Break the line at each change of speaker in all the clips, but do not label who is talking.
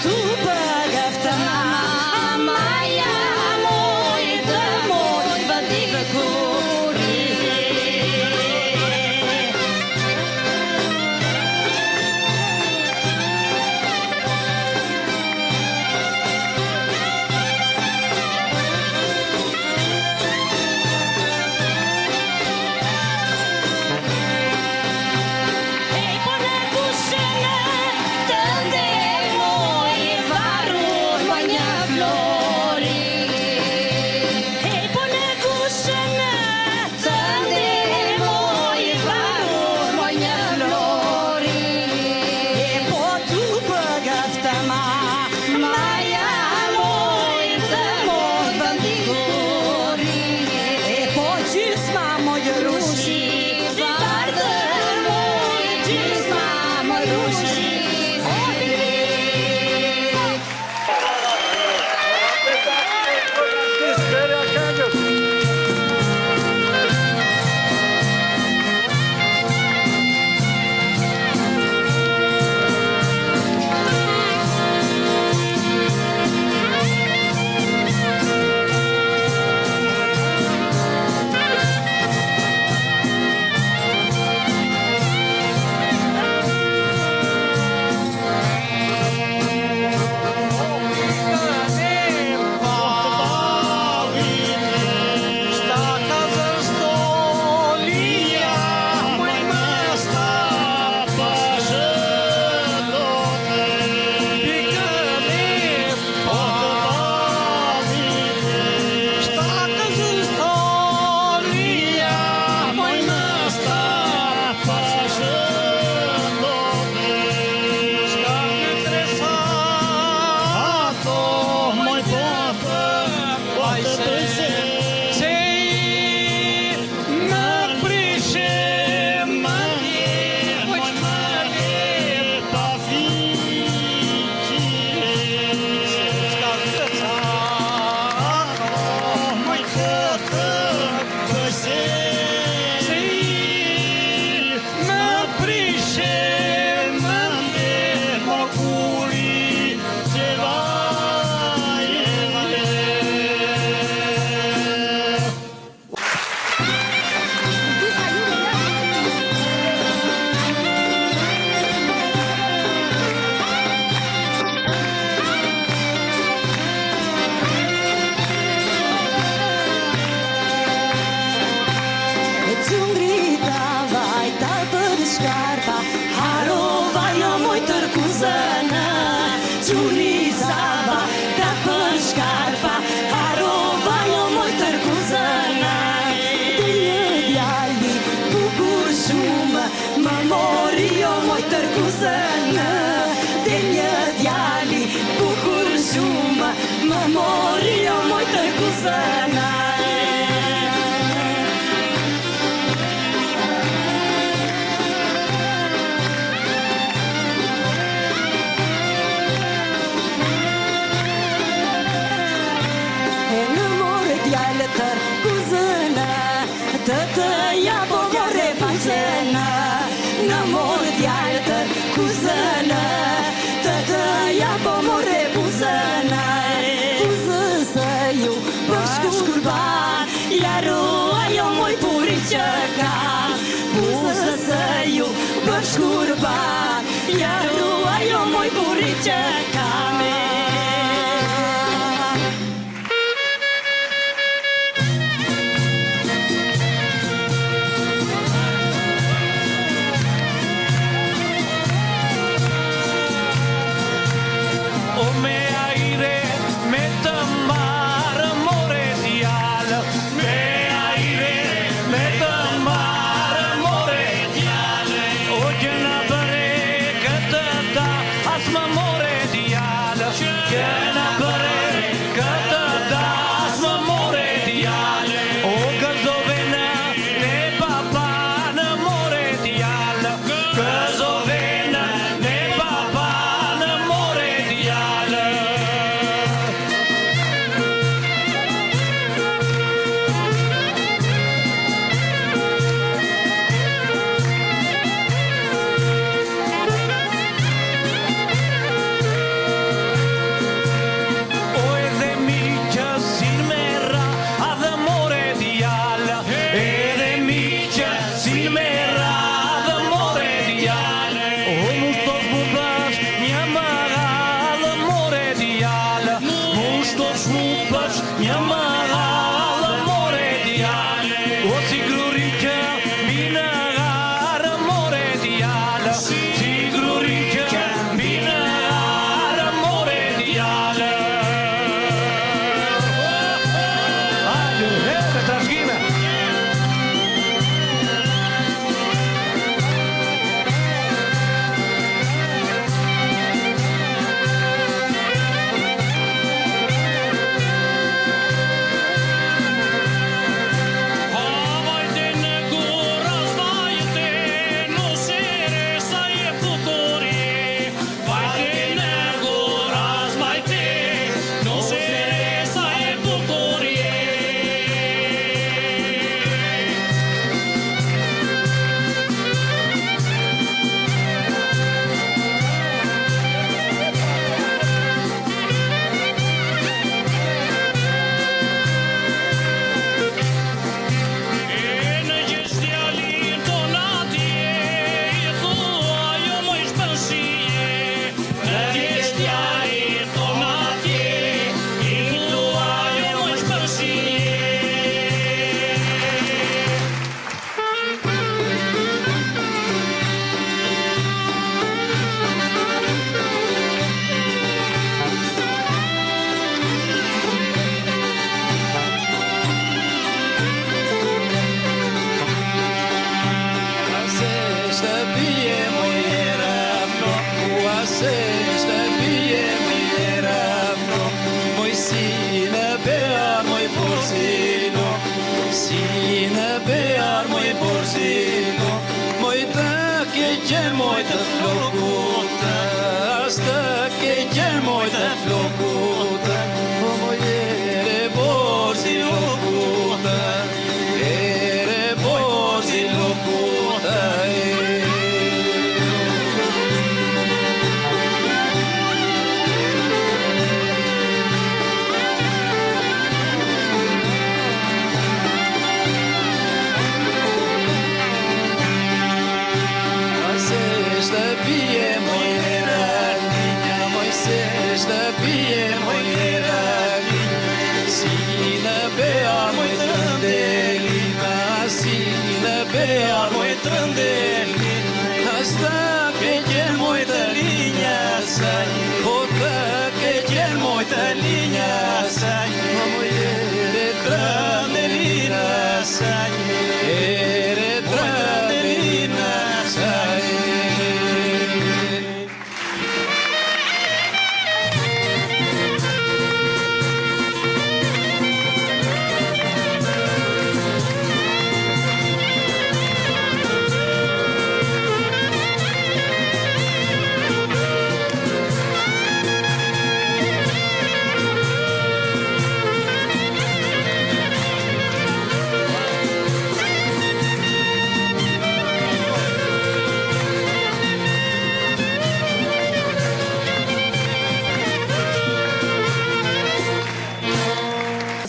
tu bëgëftë maja moj të moj vëndikë kuri.
Asma more di
shmupash një maralë more djale O si grurike mine garë more djale Si grurike mine garë more djale Ajde, herë të shkime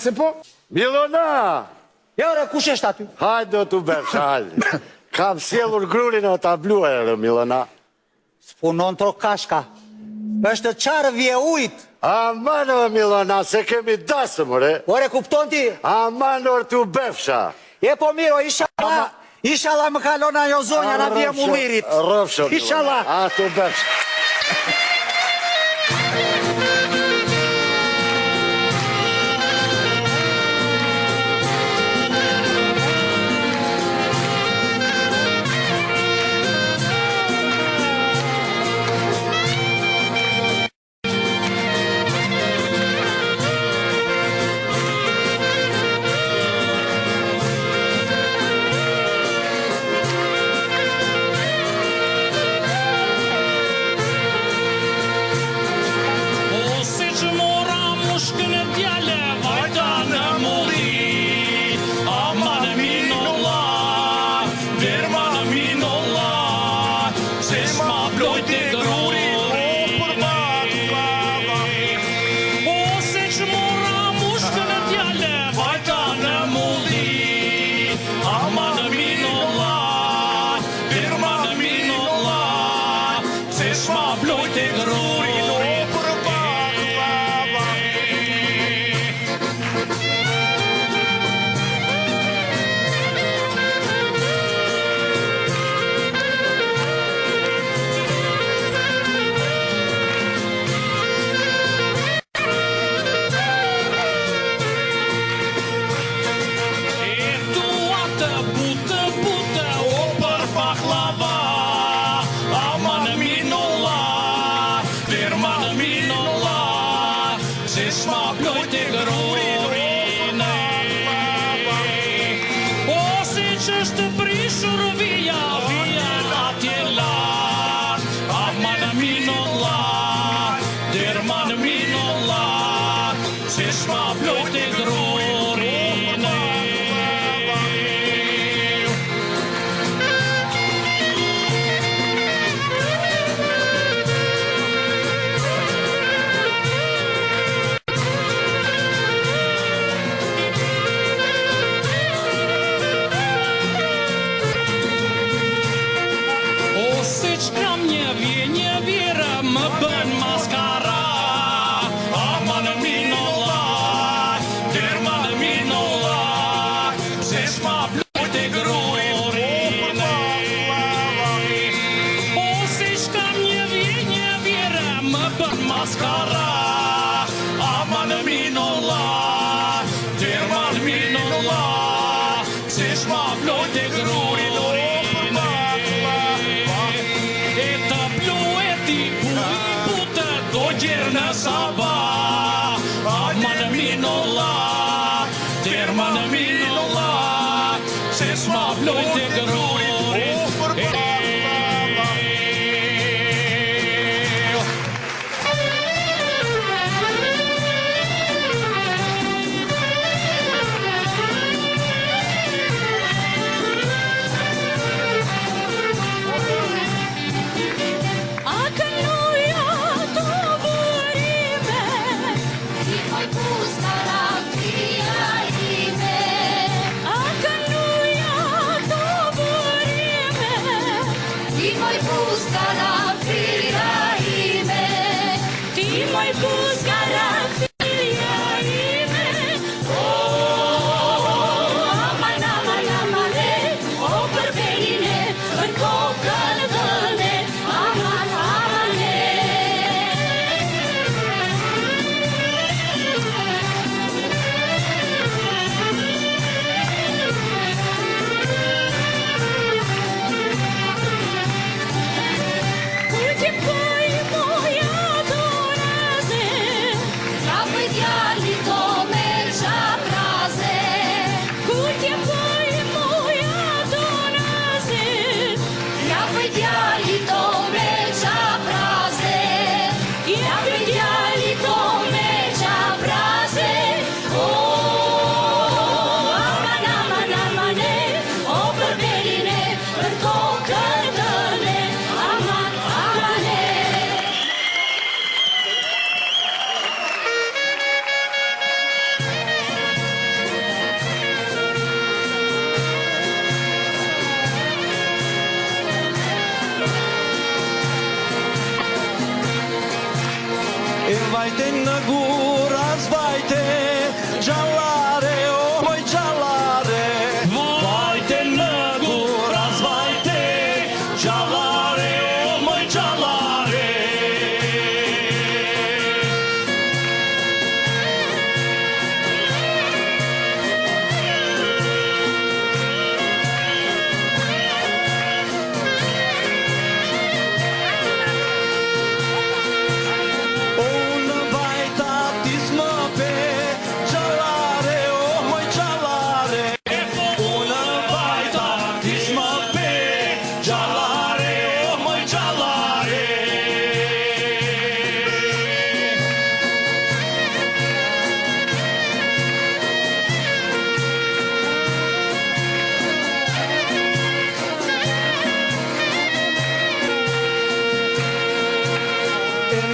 Se po?
Milona!
Jore, kush është aty?
Hajde do t'u bërsh, hajde. Kam sjellur grurin o ta bluaj edhe, Milona.
S'punon tro kashka. është qarë vje ujt.
Aman o Milona, se kemi dasëm, ore.
Ore, kupton ti?
Aman or t'u befsha.
Je po miro, ishala më kalona jo zonja na vje mullirit.
Rëfsho, Milona.
Ishala.
A t'u befsha.
se s'ma ploj të grurin o si që është prishur via atje lash man minullah derman minullah se s'ma ploj të grurin Një vjera më bën maskara Aman minullah Derman minullah Se s'ma ploj të grurin O si shkam një vjera më bën maskara Aman minullah Derman minullah Se s'ma ploj të grurin Gjerë në sabah Aman minullah Derman minullah Se s'ma ploj të grurin Vajte në gura zvajte Gjallare, o moj gjallare Vajte në gura zvajte Gjallare, o moj gjallare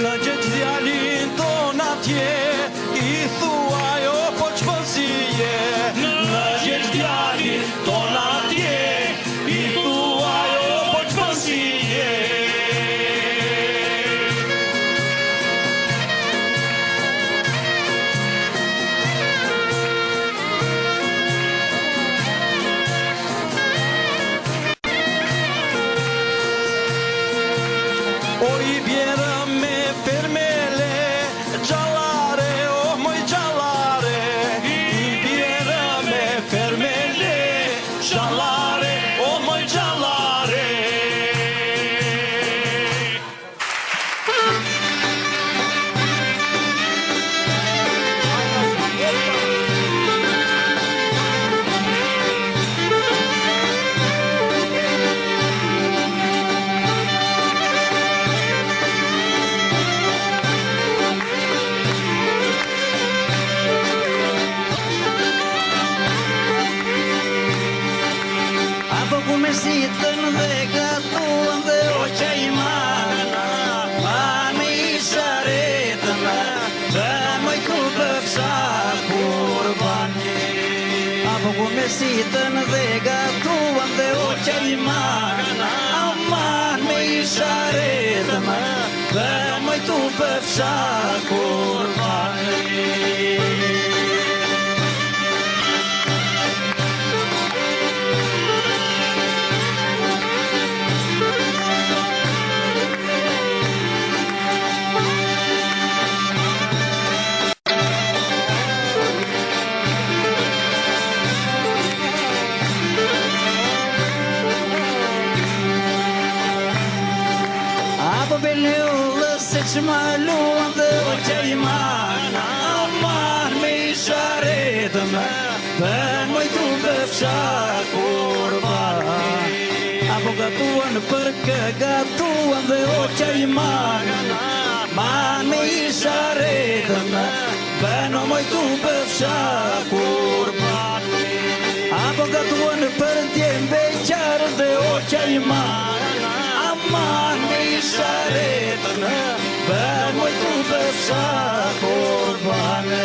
Në gjithë djalin ton atje I thuaj o po qëpësie Në gjithë djalin ton atje I thuaj o po qëpësie O I bjerë me fermele Gjallare
Apo ku me sitën dhe gatuan dhe o qaj marë Aman me isha retëma Dhe moj tu pëfsha kurbani që ma luan dhe o qaj marë Aman me isha retëma Dhe moj tu pëfsha kurban Apo gatuan për kë gatuan dhe o qaj marë Man me isha retëma Dhe moj tu pëfsha kurban Apo gatuan për djem beqarë dhe o qaj marë Aman me isha retëma Ben moj tu pëfsha kurbane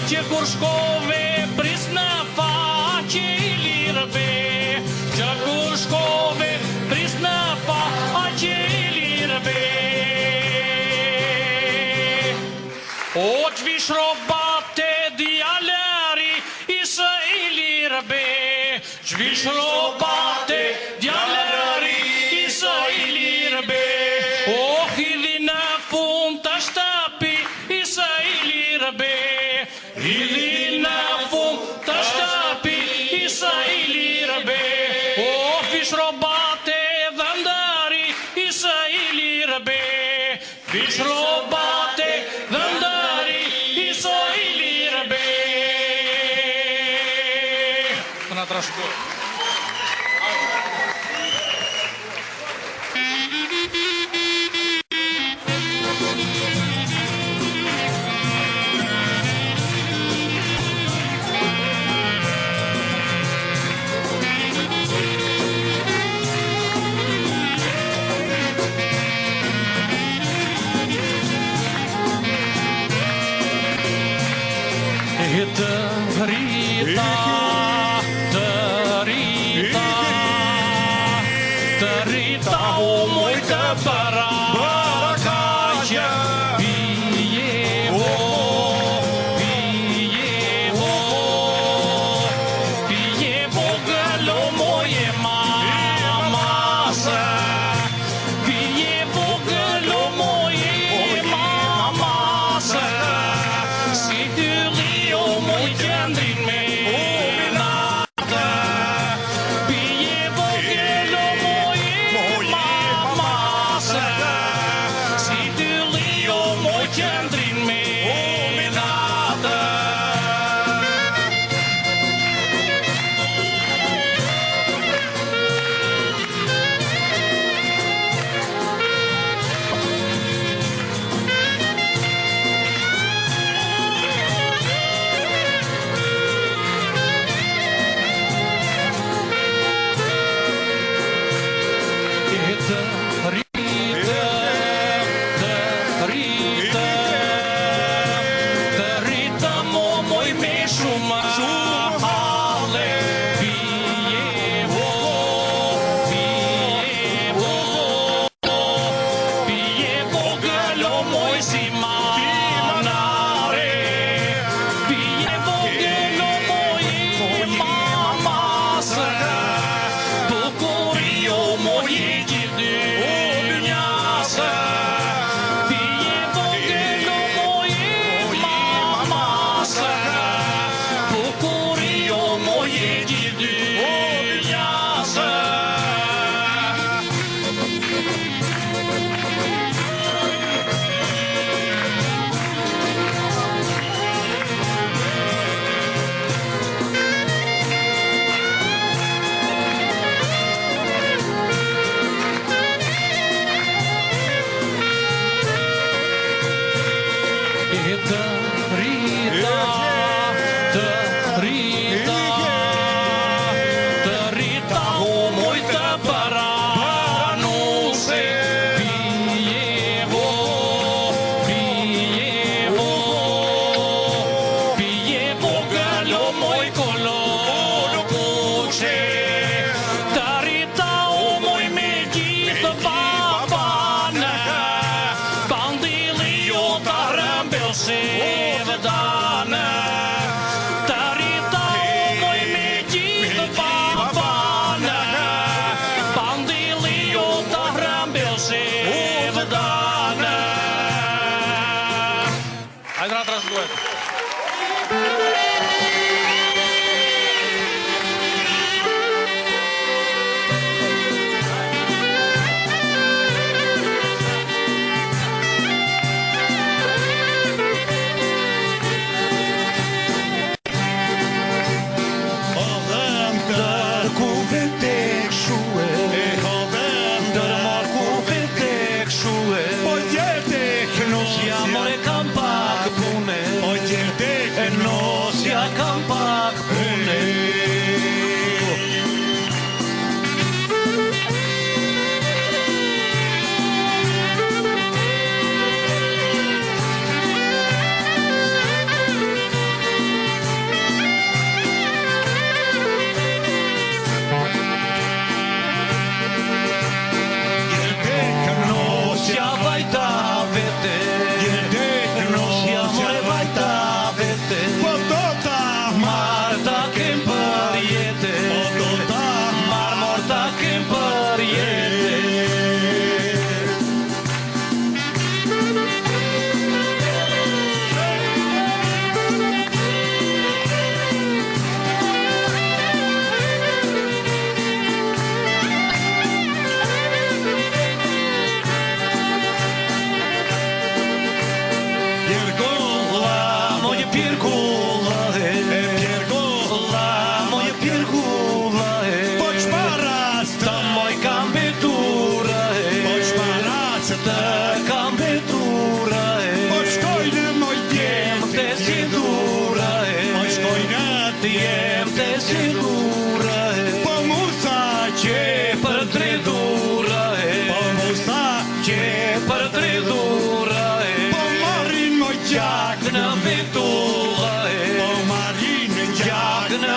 që kur shkove pris në faqe I lirëve, që kur shkove pris në faqe I lirëve. O që vish robate djalëri isë I lirëve, që vish robate djalëri isë I lirëve. O hidhi në fund të shtëpi isë I lirëve, hidhi në fund të shtëpi isë I lirëve. O fish robate dhe ndëri isë I lirëve, fish robate dhe ndëri isë I lirëve. Të nga trashkoj. rita, të rita, të rita o moj të barakaqe, pijevo, pijevo gëllo moje mamase, pijevo gëllo moje mamase, si dylli o moj qëndrin me natë, pijevo gëllo moje mamase, si dylli o moj qëndrin me natë. Të rita mo moj me shumë hale, pijevo, pijevo gëllo moj si manare, pijevo gëllo moj mamase, bukurio moj e gjithë dynjase, pijevo gëllo moj mamase, bukurio moj e gjithë dynjase. Të rita, të rita, të rita o moj të baranuse, pijevo, pijevo gëllo moj kolor kuqe, të rita o moj me gjithë babane, bandili jo të rëmbel se vëdane, të rita o moj me gjithë babane, bandili jo të rëmbel se vëdane. Hajde na transduhet. Kam pak pune. Gjak në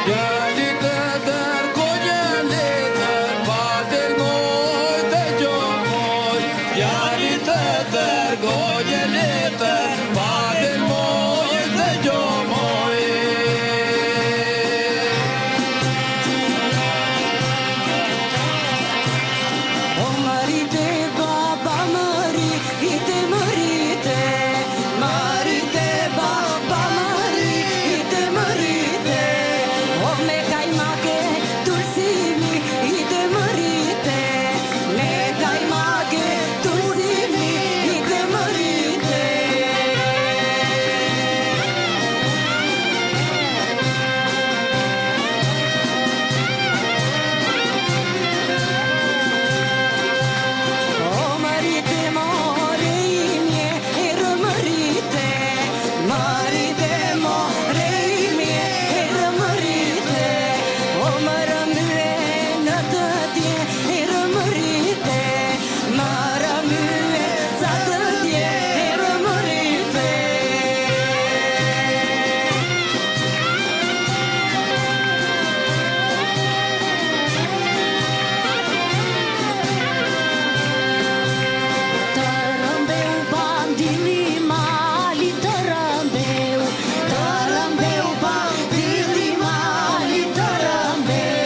Djalit të dërgoj një letër, pa dërgoj të gjomoj. Djalit të dërgoj një letër, pa dërgoj të gjomoj. O marite, baba marite, marite, marite, baba marite, marite. O me kajmake tulsimi, ite marite, me kajmake tulsimi, ite marite. O marite, more imje, erë marite, marite, more imje, erë marite. O marë myë në të tje, erë marite, marë myë ca të tje, erë marite. Të rëmbeu bandili mali, të rëmbeu bandili mali, të rëmbeu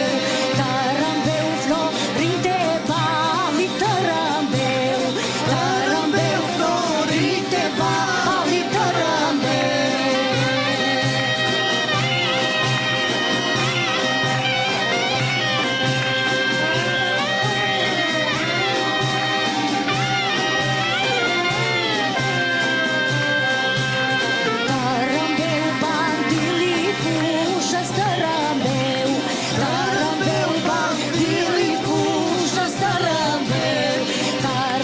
florite bali, të rëmbeu florite bali, të rëmbeu. Të rëmbeu bandili fushës, të rëmbeu bandili fushës, të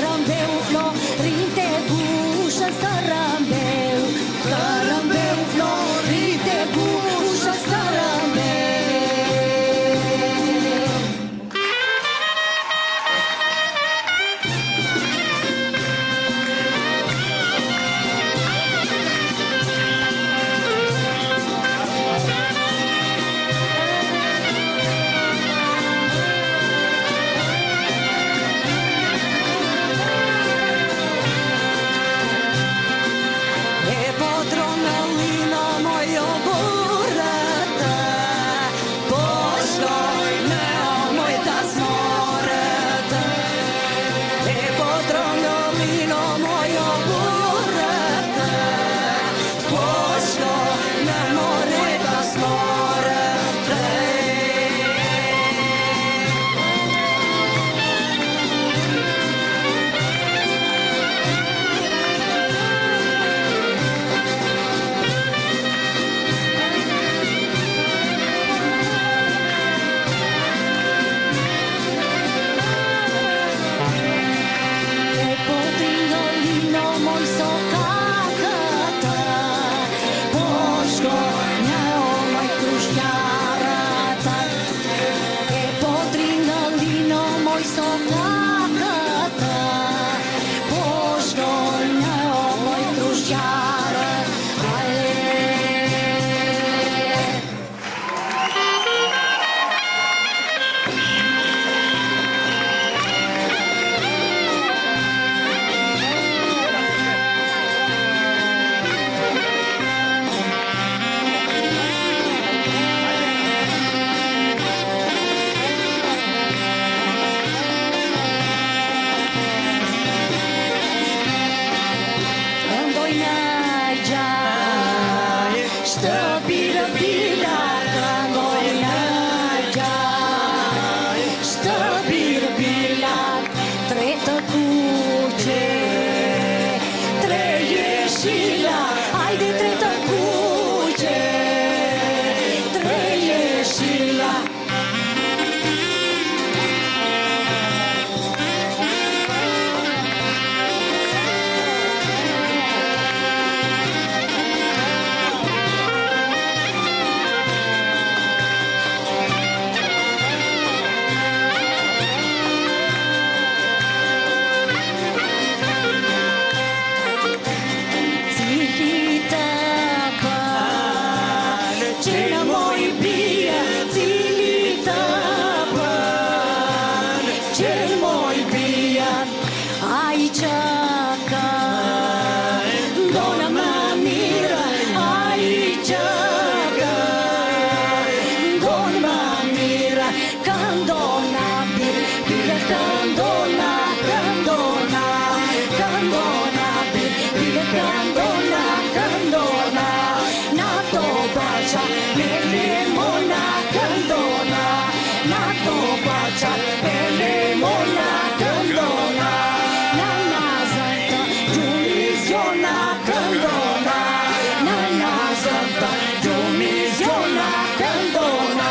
rëmbeu florite gushës, të rëmbeu florite gushës, të rëmbeu. E potronë lino mojo burrëtë, po shkoj në moj tasmorët. E potronë lino mojo burrëtë, po shkoj në moj tasmorët. E potrindo lino moj sokakëtë, po shkoj në moj krushjarët. E potrindo lino moj sokakëtë, po shkoj në moj krushjarët. Candona, candona, candona, bile candona, candona, nato bacia, nelle mona, candona, nato bacia, nelle mona, candona, nana santa, giurisdiona, candona, nana santa, giurisdiona, candona.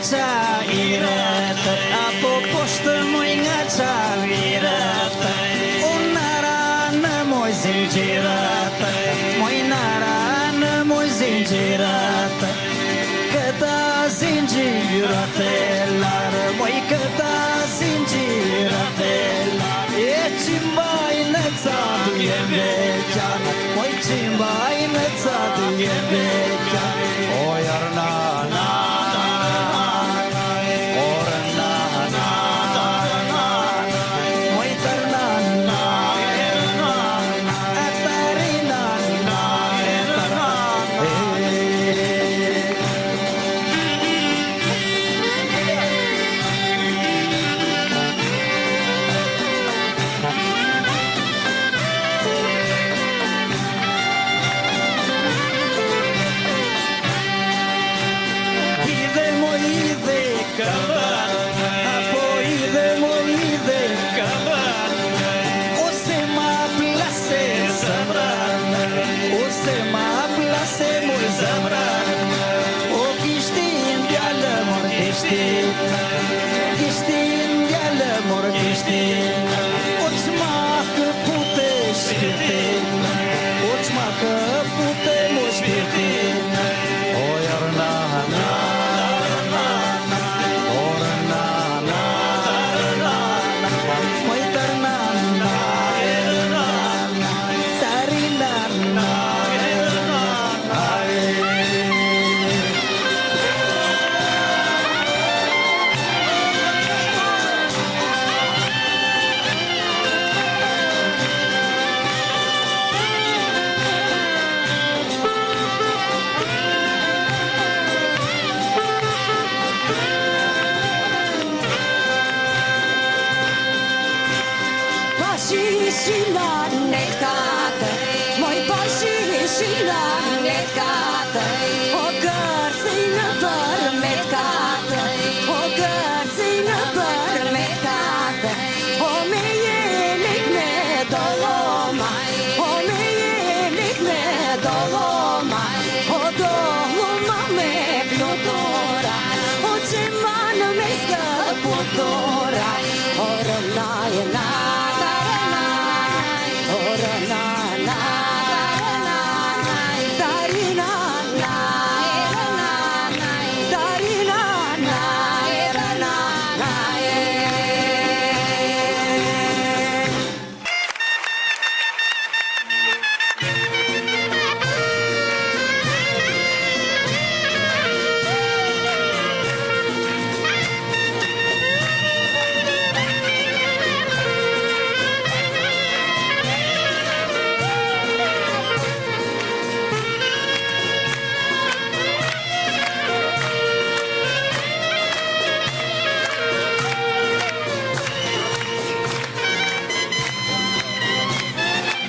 qavirët, apo poshtë moj nga qavirët, unë nara në moj zingjirët, moj nara në moj zingjirët, këta zingjirët e larë, moj këta zingjirët e larë, e qimbaj në cadu je veçanë, moj qimbaj në cadu je veçanë, o jarna na. Kishtin djallë mor kishtin, o qma këpute shpirtin, o qma këpute mo shpirtin, o jarna na, o rna na, moj tërna na, tarina na,
Shilan nekate, moj pashi shilan nekate, o gërci në për metkate, o gërci në për metkate, o me jelik me doloma, o me jelik me doloma, o doloma me flutura, o qeman me skëputura, o rënaj na.